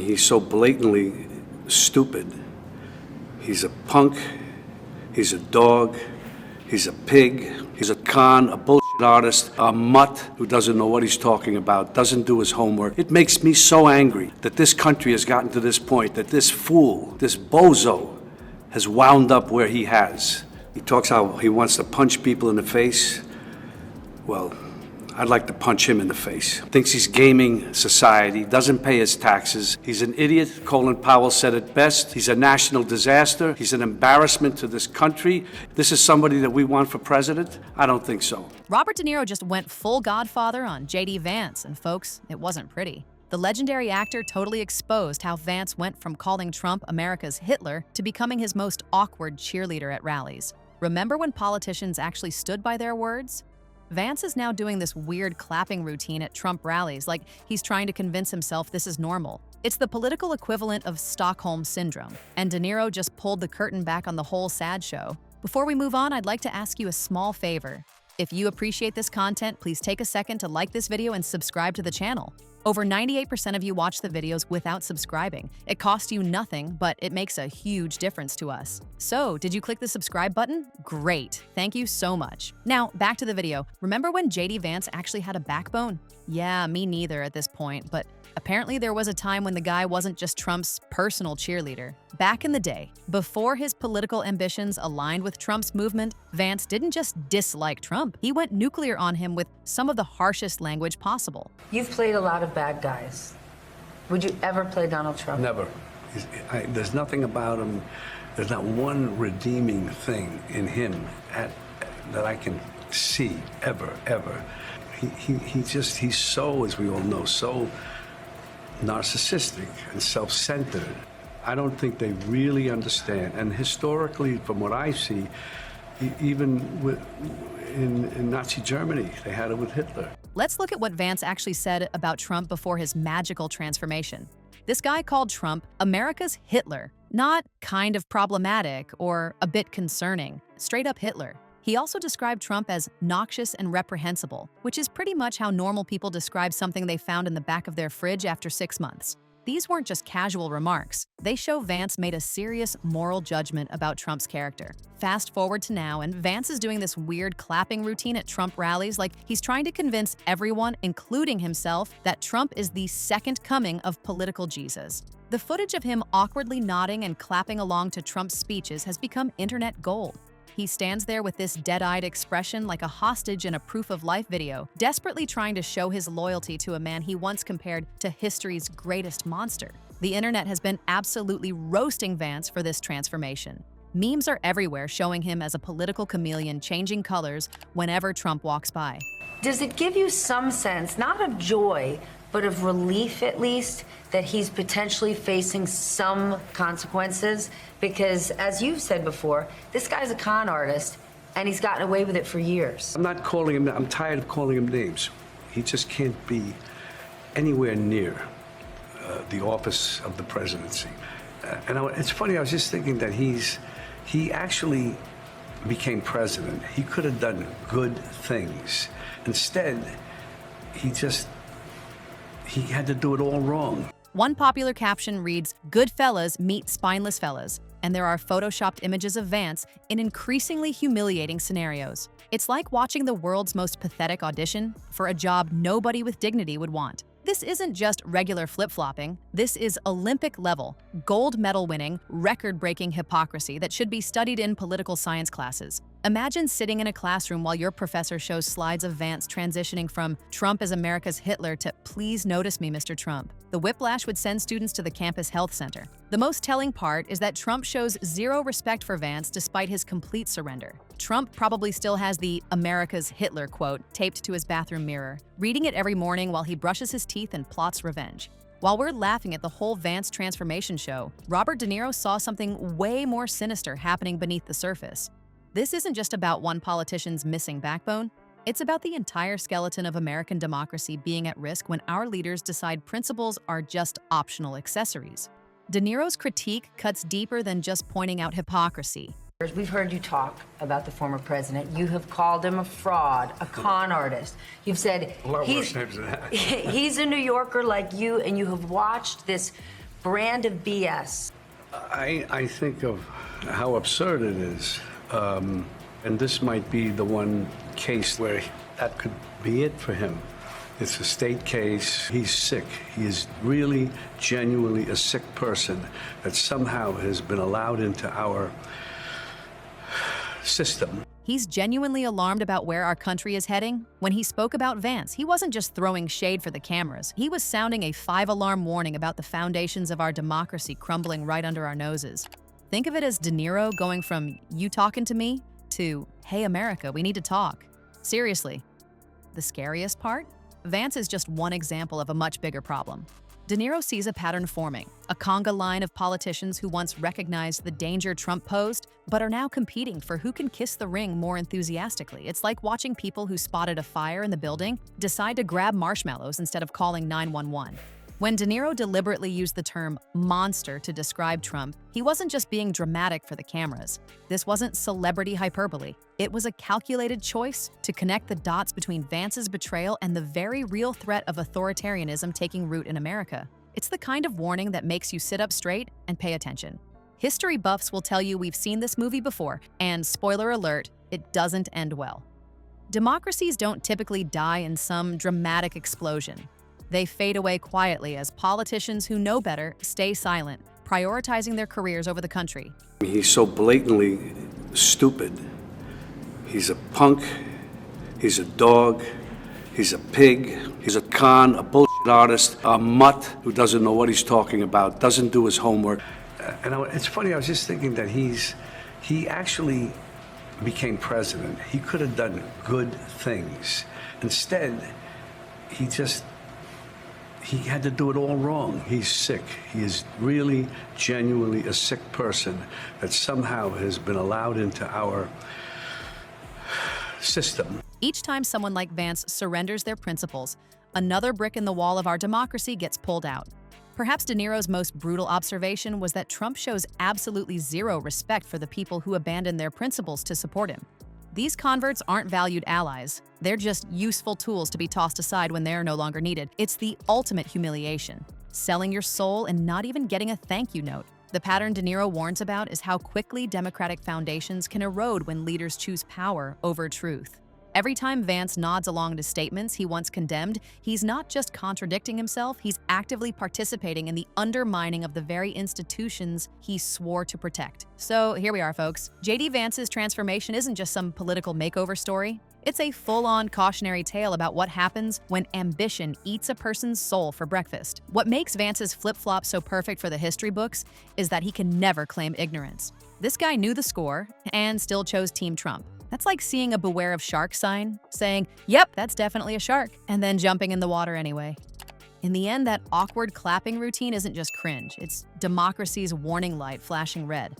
he's so blatantly stupid. He's a punk, he's a dog, he's a pig, he's a con, a bullshit artist, a mutt who doesn't know what he's talking about, doesn't do his homework. It makes me so angry that this country has gotten to this point, that this fool, this bozo, has wound up where he has. He talks how he wants to punch people in the face. Well, I'd like to punch him in the face. Thinks he's gaming society, doesn't pay his taxes. He's an idiot. Colin Powell said it best. He's a national disaster. He's an embarrassment to this country. This is somebody that we want for president? I don't think so. Robert De Niro just went full Godfather on JD Vance, and folks, it wasn't pretty. The legendary actor totally exposed how Vance went from calling Trump America's Hitler to becoming his most awkward cheerleader at rallies. Remember when politicians actually stood by their words? Vance is now doing this weird clapping routine at Trump rallies, like he's trying to convince himself this is normal. It's the political equivalent of Stockholm Syndrome, and De Niro just pulled the curtain back on the whole sad show. Before we move on, I'd like to ask you a small favor. If you appreciate this content, please take a second to like this video and subscribe to the channel. Over 98% of you watch the videos without subscribing. It costs you nothing, but it makes a huge difference to us. So, did you click the subscribe button? Great, thank you so much. Now, back to the video. Remember when JD Vance actually had a backbone? Yeah, me neither at this point, but apparently there was a time when the guy wasn't just Trump's personal cheerleader. Back in the day, before his political ambitions aligned with Trump's movement, Vance didn't just dislike Trump, he went nuclear on him with some of the harshest language possible. You've played a lot of bad guys. Would you ever play Donald Trump? Never. There's nothing about him, there's not one redeeming thing in him that I can see, ever. He's so, as we all know, so narcissistic and self-centered. I don't think they really understand. And historically, from what I see, even in Nazi Germany, they had it with Hitler. Let's look at what Vance actually said about Trump before his magical transformation. This guy called Trump America's Hitler, not kind of problematic or a bit concerning, straight up Hitler. He also described Trump as noxious and reprehensible, which is pretty much how normal people describe something they found in the back of their fridge after 6 months. These weren't just casual remarks. They show Vance made a serious moral judgment about Trump's character. Fast forward to now, and Vance is doing this weird clapping routine at Trump rallies like he's trying to convince everyone, including himself, that Trump is the second coming of political Jesus. The footage of him awkwardly nodding and clapping along to Trump's speeches has become internet gold. He stands there with this dead-eyed expression like a hostage in a proof-of-life video, desperately trying to show his loyalty to a man he once compared to history's greatest monster. The internet has been absolutely roasting Vance for this transformation. Memes are everywhere showing him as a political chameleon changing colors whenever Trump walks by. Does it give you some sense, not of joy, but of relief at least, that he's potentially facing some consequences? Because as you've said before, this guy's a con artist and he's gotten away with it for years. I'm not calling him, I'm tired of calling him names. He just can't be anywhere near the office of the presidency. It's funny, I was just thinking that he actually became president. He could have done good things. Instead, he had to do it all wrong. One popular caption reads, "Good fellas meet spineless fellas," and there are photoshopped images of Vance in increasingly humiliating scenarios. It's like watching the world's most pathetic audition for a job nobody with dignity would want. This isn't just regular flip-flopping. This is Olympic-level, gold medal-winning, record-breaking hypocrisy that should be studied in political science classes. Imagine sitting in a classroom while your professor shows slides of Vance transitioning from "Trump is America's Hitler" to "Please notice me, Mr. Trump." The whiplash would send students to the campus health center. The most telling part is that Trump shows zero respect for Vance despite his complete surrender. Trump probably still has the "America's Hitler" quote taped to his bathroom mirror, reading it every morning while he brushes his teeth and plots revenge. While we're laughing at the whole Vance transformation show, Robert De Niro saw something way more sinister happening beneath the surface. This isn't just about one politician's missing backbone. It's about the entire skeleton of American democracy being at risk when our leaders decide principles are just optional accessories. De Niro's critique cuts deeper than just pointing out hypocrisy. We've heard you talk about the former president. You have called him a fraud, a con artist. You've said a lot worse names than that. he's a New Yorker like you, and you have watched this brand of BS. I think of how absurd it is. And this might be the one case where that could be it for him. It's a state case. He's sick. He is really, genuinely a sick person that somehow has been allowed into our system. He's genuinely alarmed about where our country is heading. When he spoke about Vance, he wasn't just throwing shade for the cameras. He was sounding a 5-alarm warning about the foundations of our democracy crumbling right under our noses. Think of it as De Niro going from "you talking to me" to "hey America, we need to talk." Seriously. The scariest part? Vance is just one example of a much bigger problem. De Niro sees a pattern forming, a conga line of politicians who once recognized the danger Trump posed, but are now competing for who can kiss the ring more enthusiastically. It's like watching people who spotted a fire in the building decide to grab marshmallows instead of calling 911. When De Niro deliberately used the term monster to describe Trump, he wasn't just being dramatic for the cameras. This wasn't celebrity hyperbole. It was a calculated choice to connect the dots between Vance's betrayal and the very real threat of authoritarianism taking root in America. It's the kind of warning that makes you sit up straight and pay attention. History buffs will tell you we've seen this movie before, and spoiler alert, it doesn't end well. Democracies don't typically die in some dramatic explosion. They fade away quietly as politicians who know better stay silent, prioritizing their careers over the country. He's so blatantly stupid. He's a punk. He's a dog. He's a pig. He's a con, a bullshit artist, a mutt who doesn't know what he's talking about, doesn't do his homework. It's funny, I was just thinking that he actually became president. He could have done good things. Instead, he had to do it all wrong. He's sick. He is really, genuinely a sick person that somehow has been allowed into our system. Each time someone like Vance surrenders their principles, another brick in the wall of our democracy gets pulled out. Perhaps De Niro's most brutal observation was that Trump shows absolutely zero respect for the people who abandon their principles to support him. These converts aren't valued allies. They're just useful tools to be tossed aside when they're no longer needed. It's the ultimate humiliation, selling your soul and not even getting a thank you note. The pattern De Niro warns about is how quickly democratic foundations can erode when leaders choose power over truth. Every time Vance nods along to statements he once condemned, he's not just contradicting himself, he's actively participating in the undermining of the very institutions he swore to protect. So here we are, folks. JD Vance's transformation isn't just some political makeover story. It's a full-on cautionary tale about what happens when ambition eats a person's soul for breakfast. What makes Vance's flip-flop so perfect for the history books is that he can never claim ignorance. This guy knew the score and still chose Team Trump. That's like seeing a beware of shark sign, saying, "Yep, that's definitely a shark," and then jumping in the water anyway. In the end, that awkward clapping routine isn't just cringe, it's democracy's warning light flashing red.